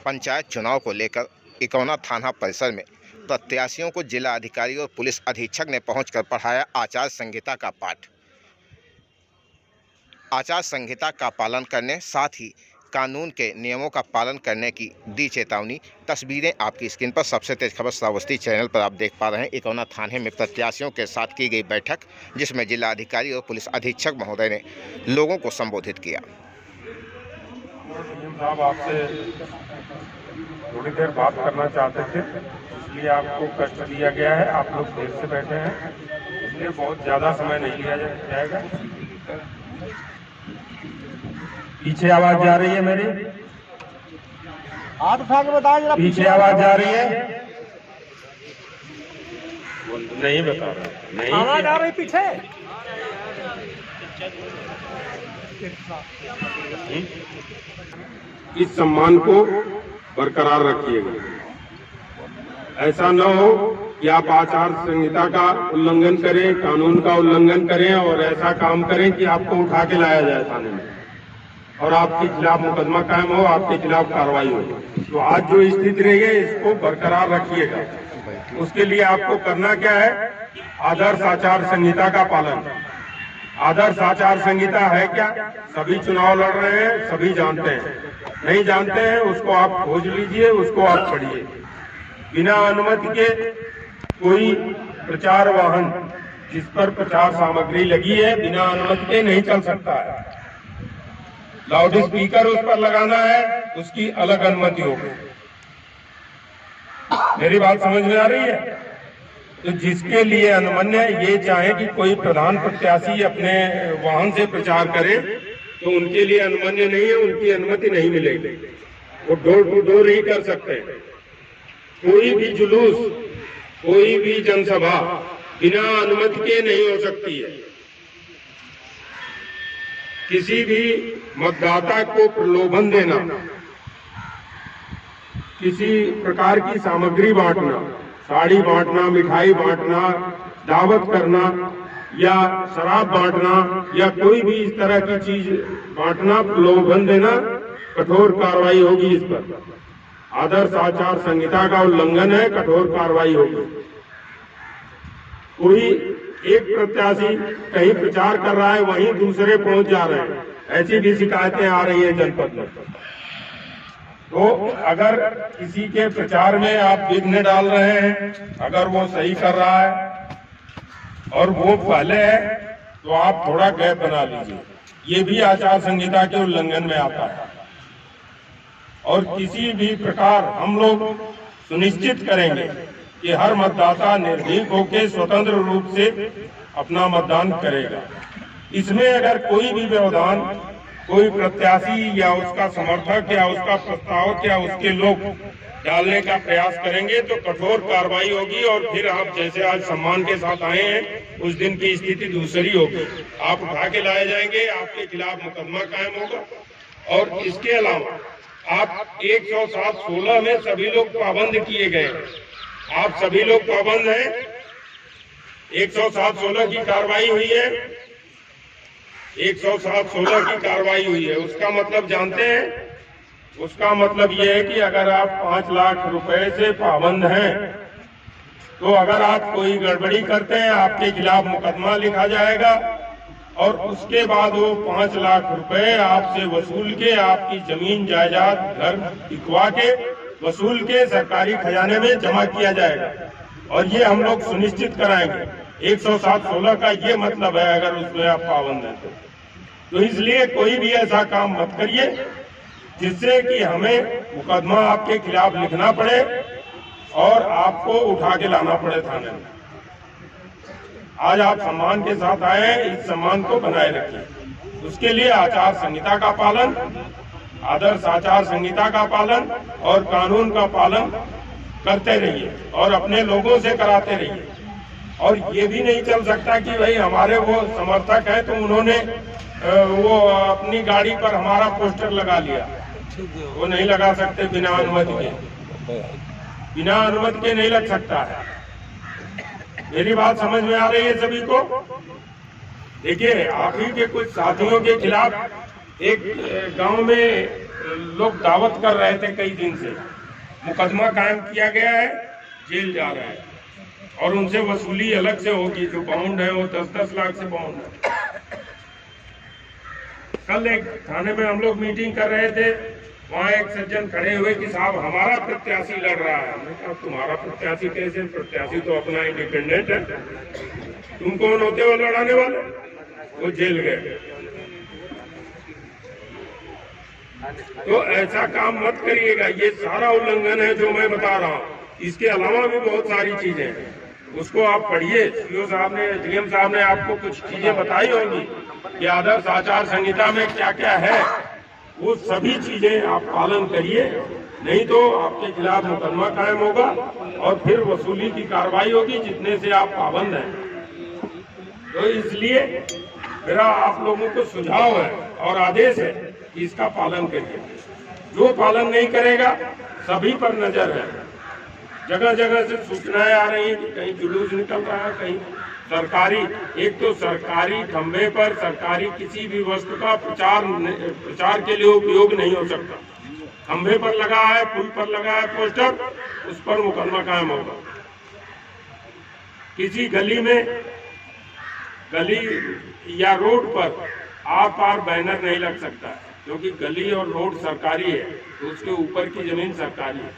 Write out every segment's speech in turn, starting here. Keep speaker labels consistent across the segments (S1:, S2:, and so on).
S1: पंचायत चुनाव को लेकर इकौना थाना परिसर में प्रत्याशियों को जिला अधिकारी और पुलिस अधीक्षक ने पहुंचकर पढ़ाया आचार संहिता का पाठ। आचार संहिता का पालन करने, साथ ही कानून के नियमों का पालन करने की दी चेतावनी। तस्वीरें आपकी स्क्रीन पर। सबसे तेज खबर श्रावस्ती चैनल पर आप देख पा रहे हैं। इकौना थाने में प्रत्याशियों के साथ की गई बैठक, जिसमें जिला अधिकारी और पुलिस अधीक्षक महोदय ने लोगों को संबोधित किया।
S2: साहब, आपसे थोड़ी देर बात करना चाहते थे, इसलिए आपको कष्ट दिया गया है। आप लोग देर से बैठे हैं, इसलिए बहुत ज़्यादा समय नहीं लिया जाएगा। पीछे आवाज जा रही है मेरी?
S3: हाथ उठा के बताओ जरा।
S2: पीछे आवाज जा रही है? नहीं बता रहा। नहीं
S3: आवाज आ रही पीछे।
S2: इस सम्मान को बरकरार रखिएगा। ऐसा न हो कि आप आचार संहिता का उल्लंघन करें, कानून का उल्लंघन करें और ऐसा काम करें कि आपको उठा के लाया जाए थाने में और आपके खिलाफ मुकदमा कायम हो, आपके खिलाफ कार्रवाई हो। तो आज जो स्थिति रही है, इसको बरकरार रखिएगा। उसके लिए आपको करना क्या है? आदर्श आचार संहिता का पालन। आदर्श आचार संहिता है क्या? सभी चुनाव लड़ रहे हैं, सभी जानते हैं। नहीं जानते हैं, उसको आप खोज लीजिए, उसको आप पढ़िए। बिना अनुमति के कोई प्रचार वाहन जिस पर प्रचार सामग्री लगी है, बिना अनुमति के नहीं चल सकता है। लाउड स्पीकर उस पर लगाना है, उसकी अलग अनुमति होगी। मेरी बात समझ में आ रही है? तो जिसके लिए अनुमन्य ये चाहे कि कोई प्रधान प्रत्याशी अपने वाहन से प्रचार करे, तो उनके लिए अनुमन्य नहीं है, उनकी अनुमति नहीं मिलेगी। वो डोर टू डोर ही कर सकते हैं। कोई भी जुलूस, कोई भी जनसभा बिना अनुमति के नहीं हो सकती है। किसी भी मतदाता को प्रलोभन देना, किसी प्रकार की सामग्री बांटना, साड़ी बांटना, मिठाई बांटना, दावत करना या शराब बांटना या कोई भी इस तरह की चीज बांटना, प्रलोभन देना, कठोर कार्रवाई होगी इस पर। आदर्श आचार संहिता का उल्लंघन है, कठोर कार्रवाई होगी। कोई एक प्रत्याशी कहीं प्रचार कर रहा है, वहीं दूसरे पहुंच जा रहे हैं, ऐसी भी शिकायतें आ रही है जनपद में। तो अगर किसी के प्रचार में आप विघ्न डाल रहे हैं, अगर वो सही कर रहा है और वो पहले है, तो आप थोड़ा गैप बना लीजिए। ये भी आचार संहिता के उल्लंघन में आता है। और किसी भी प्रकार हम लोग सुनिश्चित करेंगे कि हर मतदाता निर्भीक होकर स्वतंत्र रूप से अपना मतदान करेगा। इसमें अगर कोई भी व्यवधान कोई प्रत्याशी या उसका समर्थक या उसका प्रस्तावक या उसके लोग डालने का प्रयास करेंगे, तो कठोर कार्रवाई होगी। और फिर आप जैसे आज सम्मान के साथ आए हैं, उस दिन की स्थिति दूसरी होगी। आप उठा के लाए जाएंगे, आपके खिलाफ मुकदमा कायम होगा। और इसके अलावा आप 107-16 में सभी लोग पाबंद किए गए। आप सभी लोग पाबंद हैं। 107-16 की कार्रवाई हुई है। 107-16 की कार्रवाई हुई है। उसका मतलब जानते हैं? उसका मतलब यह है कि अगर आप 5 लाख रुपए से पाबंद हैं, तो अगर आप कोई गड़बड़ी करते हैं, आपके खिलाफ मुकदमा लिखा जाएगा और उसके बाद वो 5 लाख रुपए आपसे वसूल के, आपकी जमीन जायदाद घर बिकवा के वसूल के सरकारी खजाने में जमा किया जाएगा। और ये हम लोग सुनिश्चित कराएंगे। 107-16 का ये मतलब है, अगर उसमें आप पाबंद हैं तो इसलिए कोई भी ऐसा काम मत करिए जिससे कि हमें मुकदमा आपके खिलाफ लिखना पड़े और आपको उठा के लाना पड़े थाने में। आज आप सम्मान के साथ आए हैं, इस सम्मान को बनाए रखिए। उसके लिए आचार संहिता का पालन, आदर्श आचार संहिता का पालन और कानून का पालन करते रहिए और अपने लोगों से कराते रहिए। और ये भी नहीं चल सकता कि भाई हमारे वो समर्थक है तो उन्होंने वो अपनी गाड़ी पर हमारा पोस्टर लगा लिया। वो नहीं लगा सकते बिना अनुमति के। बिना अनुमति के नहीं लग सकता है। मेरी बात समझ में आ रही है सभी को? देखिए, आप ही के कुछ साथियों के खिलाफ एक गांव में लोग दावत कर रहे थे कई दिन से, मुकदमा कायम किया गया है, जेल जा रहा है और उनसे वसूली अलग से होगी। जो बाउंड है वो 10-10 लाख से बाउंड है। कल एक थाने में हम लोग मीटिंग कर रहे थे, वहाँ एक सज्जन खड़े हुए कि साहब हमारा प्रत्याशी लड़ रहा है। हमने कहा तुम्हारा प्रत्याशी कैसे? प्रत्याशी तो अपना इंडिपेंडेंट है, तुम कौन होते हो लड़ाने वाले? वो जेल गए। तो ऐसा काम मत करिएगा, ये सारा उल्लंघन है जो मैं बता रहा हूँ। इसके अलावा भी बहुत सारी चीजें हैं, उसको आप पढ़िए। सीओ साहब ने, डीएम साहब ने आपको कुछ चीजें बताई होंगी कि आदर्श आचार संहिता में क्या क्या है, वो सभी चीजें आप पालन करिए, नहीं तो आपके खिलाफ मुकदमा कायम होगा और फिर वसूली की कार्रवाई होगी जितने से आप पाबंद हैं। तो इसलिए मेरा आप लोगों को सुझाव है और आदेश है कि इसका पालन करिए। जो पालन नहीं करेगा सभी पर नजर है। जगह जगह से सूचनाएं आ रही हैं कि कहीं जुलूस निकल रहा है, कहीं सरकारी, एक तो सरकारी खंभे पर सरकारी किसी भी वस्तु का प्रचार के लिए उपयोग नहीं हो सकता। खंभे पर लगा है, पुल पर लगा है पोस्टर, उस पर मुकदमा कायम होगा। किसी गली में, गली या रोड पर आर पार बैनर नहीं लग सकता है, क्योंकि गली और रोड सरकारी है, तो उसके ऊपर की जमीन सरकारी है।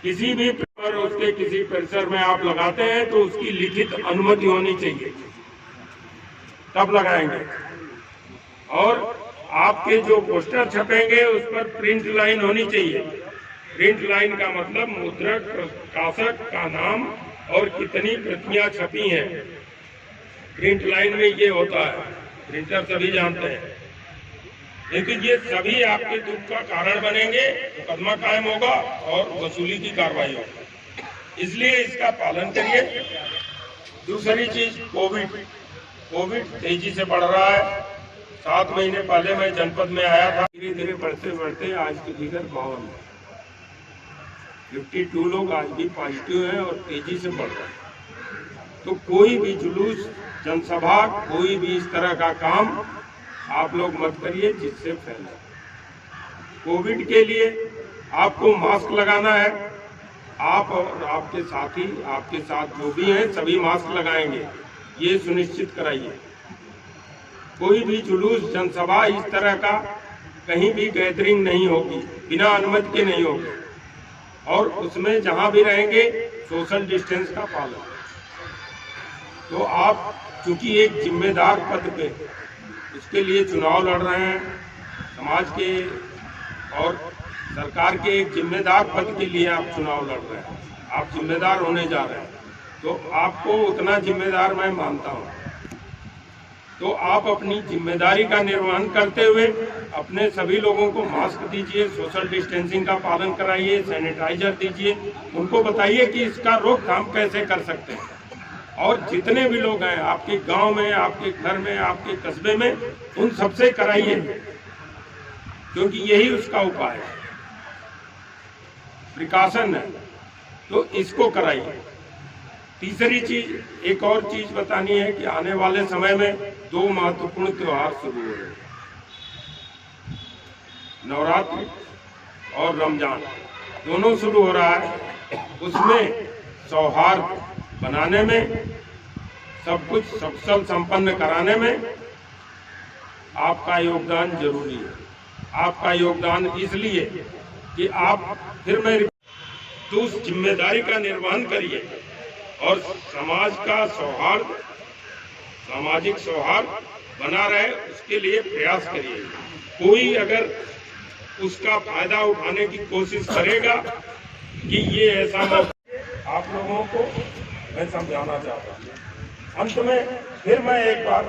S2: किसी भी पर उसके किसी परिसर में आप लगाते हैं तो उसकी लिखित अनुमति होनी चाहिए, तब लगाएंगे। और आपके जो पोस्टर छपेंगे उस पर प्रिंट लाइन होनी चाहिए। प्रिंट लाइन का मतलब मुद्रक प्रकाशक का नाम और कितनी प्रतियां छपी हैं। प्रिंट लाइन में ये होता है, प्रिंटर सभी जानते हैं। लेकिन ये सभी आपके दुख का कारण बनेंगे, मुकदमा कायम होगा और वसूली की कार्रवाई होगी। इसलिए इसका पालन करिए। दूसरी चीज, कोविड तेजी से बढ़ रहा है। 7 महीने पहले मैं जनपद में आया था, धीरे धीरे बढ़ते बढ़ते आज की फिगर 52 है। 52 लोग आज भी पॉजिटिव हैं और तेजी से बढ़ रहे हैं। तो कोई भी जुलूस, जनसभा, कोई भी इस तरह का काम आप लोग मत करिए जिससे फैले। कोविड के लिए आपको मास्क लगाना है। आप और आपके साथी, आपके साथ जो भी हैं, सभी मास्क लगाएंगे, ये सुनिश्चित कराइए। कोई भी जुलूस, जनसभा इस तरह का कहीं भी गैदरिंग नहीं होगी, बिना अनुमति के नहीं होगी। और उसमें जहां भी रहेंगे सोशल डिस्टेंस का पालन। तो आप चूंकि एक जिम्मेदार पद पे उसके लिए चुनाव लड़ रहे हैं, समाज के और सरकार के एक जिम्मेदार पद के लिए आप चुनाव लड़ रहे हैं, आप जिम्मेदार होने जा रहे हैं, तो आपको उतना जिम्मेदार मैं मानता हूं। तो आप अपनी जिम्मेदारी का निर्वहन करते हुए अपने सभी लोगों को मास्क दीजिए, सोशल डिस्टेंसिंग का पालन कराइए, सैनिटाइजर दीजिए, उनको बताइए कि इसका रोकथाम कैसे कर सकते हैं। और जितने भी लोग हैं आपके गांव में, आपके घर में, आपके कस्बे में, उन सबसे कराइए, क्योंकि यही उसका उपाय है, प्रिकॉशन है। तो इसको कराइए। तीसरी चीज, एक और चीज बतानी है कि आने वाले समय में 2 महत्वपूर्ण त्योहार शुरू हो रहे हैं, नवरात्रि और रमजान, दोनों शुरू हो रहा है। उसमें सौहार्द बनाने में, सब कुछ सफल संपन्न कराने में आपका योगदान जरूरी है। आपका योगदान इसलिए कि आप, फिर मैं तो उस जिम्मेदारी का निर्वहन करिए और समाज का सौहार्द, सामाजिक सौहार्द बना रहे, उसके लिए प्रयास करिए। कोई अगर उसका फायदा उठाने की कोशिश करेगा कि ये ऐसा मौका, आप लोगों को मैं समझाना चाहता हूँ। अंत में फिर मैं एक बार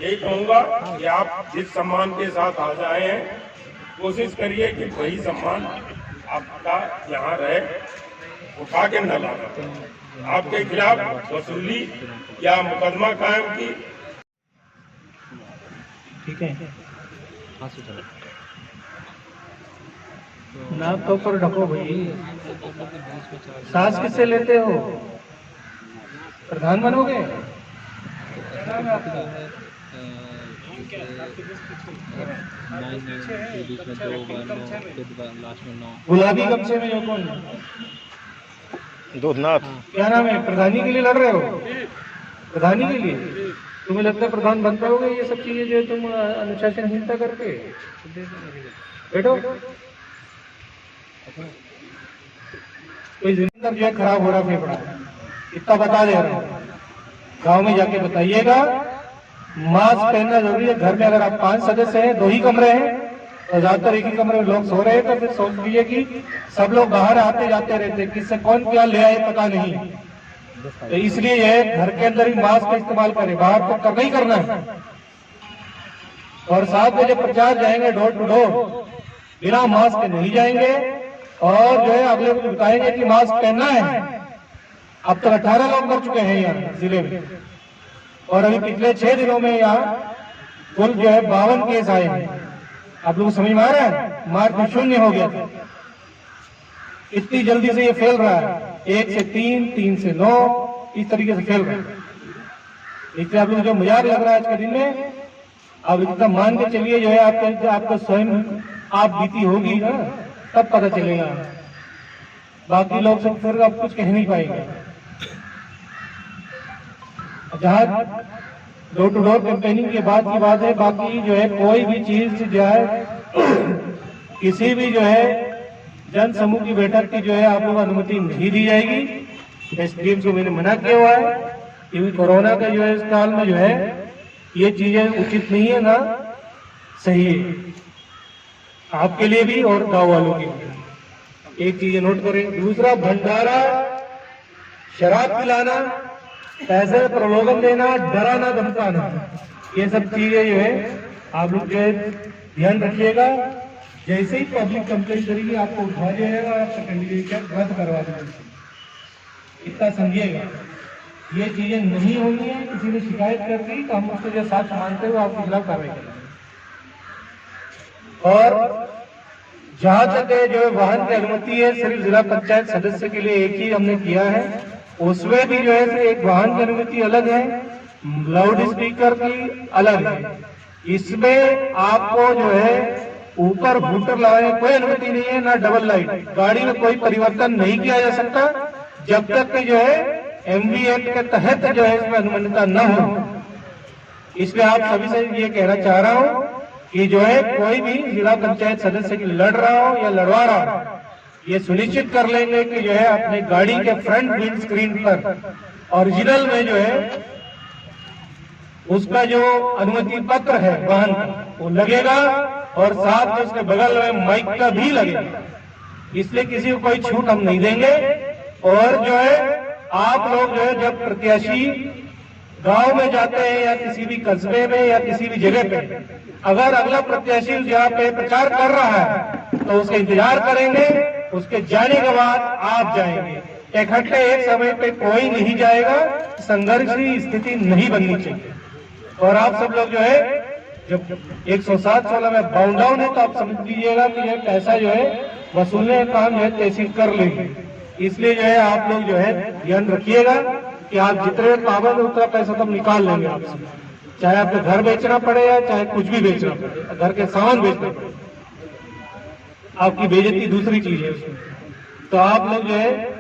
S2: यही कहूँगा कि आप जिस सम्मान के साथ आ जाए हैं, कोशिश करिए कि वही सम्मान आपका यहाँ रहे, उठा के न लाना। आपके खिलाफ वसूली या मुकदमा कायम की,
S3: ठीक है, नाक तो ऊपर ढको भाई। सांस किससे लेते हो? प्रधान बनोगे?
S4: 9 के बीच में 2 बार 9 फिर लास्ट में 9।
S3: गुलाबी गमछे में जो कौन है?
S1: दूधनाथ।
S3: क्या नाम है? प्रधानी के लिए लड़ रहे हो? प्रधानी के लिए तुम्हें लगता है प्रधान बन पाओगे ये सब चीजें जो है तुम अनुशासनहीनता करके? बैठो। कोई जिंदगी जो है खराब हो रहा फेफड़ा, इतना बता दे रहा हूँ। गाँव में जाके बताइएगा मास्क पहनना जरूरी है। घर में अगर आप 5 सदस्य हैं, 2 ही कमरे हैं और ज्यादातर एक ही कमरे में लोग सो रहे हैं, तो फिर सोच लीजिए कि सब लोग बाहर आते जाते रहते, किससे कौन क्या ले आए पता नहीं। तो इसलिए यह घर के अंदर ही मास्क का इस्तेमाल करें, बाहर तो करना ही करना है। और 7 बजे प्रचार जाएंगे डोर टू डोर, बिना मास्क के नहीं जाएंगे और जो है अगले को बताएंगे कि मास्क पहनना है। अब तक 18 लोग मर चुके हैं यहाँ जिले में और अभी पिछले 6 दिनों में यहाँ कुल जो है 52 केस आए हैं। आप लोग समझ में आ रहा है? मार्क शून्य हो गया। इतनी जल्दी से ये फैल रहा है, 1 से 3, 3 से 9, इस तरीके से फैल रहा है। इसलिए आप लोग जो मजाक लग रहा है आज के दिन में, अब इतना मान के चलिए जो है आपका स्वयं आप बीती होगी ना, तब पता चलेगा। बाकी लोग सब फिर आप कुछ कह नहीं पाएंगे। जहाँ डोर टू डोर कैंपेनिंग के बाद की बात है, बाकी जो है कोई भी चीज जो है किसी भी जो है जन समूह की बैठक की जो है आप लोग अनुमति नहीं दी जाएगी। एसडीएम को मैंने मना किया हुआ है क्योंकि कोरोना का जो है इस काल में जो है ये चीजें उचित नहीं है ना सही है, आपके लिए भी और गांव वालों के लिए। एक चीज नोट करें। दूसरा, भंडारा, शराब पिलाना, पैसे प्रलोभन देना, डराना धमकाना, ये सब चीजें जो है आप लोग जो है ध्यान रखिएगा। जैसे ही पब्लिक कंप्लेंट करेगी आपको उठा जाएगा, आपका कैंडिडेट रद्द करवा देगा। इतना समझिएगा, ये चीजें नहीं होनी है। किसी ने शिकायत कर दी तो हम उसको जो साक्ष्य मानते हुए आपके खिलाफ कार्रवाई करेंगे। और जहां तक जो है वाहन की अनुमति है, सिर्फ जिला पंचायत सदस्य के लिए एक ही हमने किया है, उसमें भी जो है एक वाहन की अनुमति अलग है, लाउड स्पीकर की अलग है। इसमें आपको जो है ऊपर बूटर लगाने कोई अनुमति नहीं है, ना डबल लाइट। गाड़ी में कोई परिवर्तन नहीं किया जा सकता जब तक कि जो है एमवी एक्ट के तहत जो है इसमें अनुमन्यता न हो। इसलिए आप सभी से ये कहना चाह रहा हूं कि जो है कोई भी जिला पंचायत सदस्य की लड़ रहा हो या लड़वा रहा हो, ये सुनिश्चित कर लेंगे कि जो है अपने गाड़ी के फ्रंट विंड स्क्रीन पर ओरिजिनल में जो है उसका जो अनुमति पत्र है वाहन का वो लगेगा और साथ में उसके बगल में माइक का भी लगेगा। इसलिए किसी को कोई छूट हम नहीं देंगे। और जो है आप लोग जो है जब प्रत्याशी गांव में जाते हैं या किसी भी कस्बे में या किसी भी जगह पे, अगर अगला प्रत्याशी जहाँ पे प्रचार कर रहा है तो उसका इंतजार करेंगे, उसके जाने के बाद आप जाएंगे। इकट्ठे एक समय पे कोई नहीं जाएगा, संघर्ष की स्थिति नहीं बननी चाहिए। और आप सब लोग जो है जब 107-16 में बाउंड डाउन है तो आप समझ लीजिएगा कि ये पैसा जो है वसूलने का काम जो है तहसील कर लेंगे। इसलिए जो है आप लोग जो है ध्यान रखिएगा कि आप जितने पाबंद उतना पैसा तो निकाल लेंगे आपसे, चाहे आपको घर बेचना पड़े या चाहे कुछ भी बेचना पड़े, घर के सामान बेचना पड़े, आपकी बेइज्जती दूसरी चीज है उसमें। तो आप लोग जो है